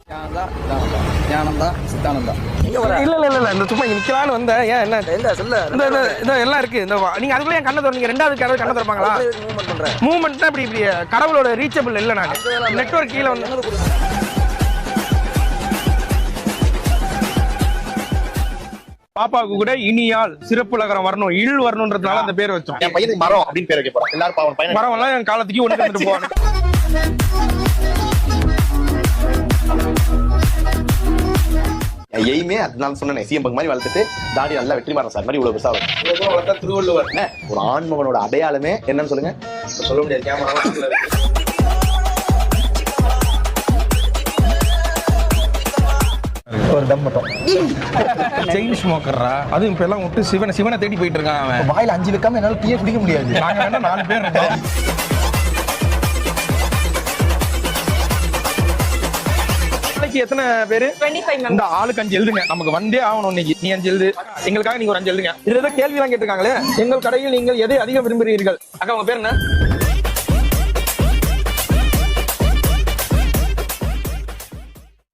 இல்ல இந்த சும்மா நிக்கலான்னு வந்தேன். ஏன் என்ன இந்த எல்லாம் இருக்கு. இந்த நீங்க அதுக்குள்ள என் கண்ணை திறந்தீங்க. ரெண்டாவது யாராவது கண்ணை திறப்பாங்களா? மூவ்மெண்ட்னா இப்படி கடவுளோட ரீச்சபிள் இல்ல. நான் நெட்வொர்க் கீழே வந்து பாப்பாவுக்கு கூட இனியால் சிறப்புலகரம் வரணும், இழ் வரணும்ன்றதுனால அந்த பேர் வச்சோம். என் பையனுக்கு மரம் அப்படின்னு பேர் வைக்க போறோம். எல்லாரும் பாவம் பையன் மரம் எல்லாம் என் காலத்துக்கு ஒண்ணு வந்துட்டு போவாங்க. எய்மே அதுதான் சொன்னேன். சிஎம் மாதிரி வளர்த்துட்டு தாடி நல்லா வெற்றி மாறன் சார் மாதிரி இவ்வளவு பெருசா வளர்த்தா திருவள்ளுவர் ஒரு ஆண்மகனோட அடையாளமே என்னன்னு சொல்லுங்க. சொல்ல முடியாது. கேமரா ஒரு டம் மட்டும் செயின் ஸ்மோக்கர்ரா. அதுவும் இப்ப எல்லாம் விட்டு சிவனை தேடி போயிட்டு இருக்கான். அவன் வாயில 5 வைக்காம என்னால டீயே குடிக்க முடியாது. நாங்க வேணா 4 பேர் இருக்கோம். எத்தனை பேரு? 25 இந்த ஆளுக்கு 5 எழுதுங்க. நமக்கு வந்தே ஆகணும் இன்னைக்கு. நீ 5 எழுது, எங்களுக்காக நீங்க ஒரு 5 எழுதுங்க. இதுல கேள்வி எல்லாம் கேட்டிருக்காங்களே. எங்கள் கடையில் நீங்கள் எதை அதிகம் விரும்புகிறீர்கள்? அக்கா உங்க பேர் என்ன?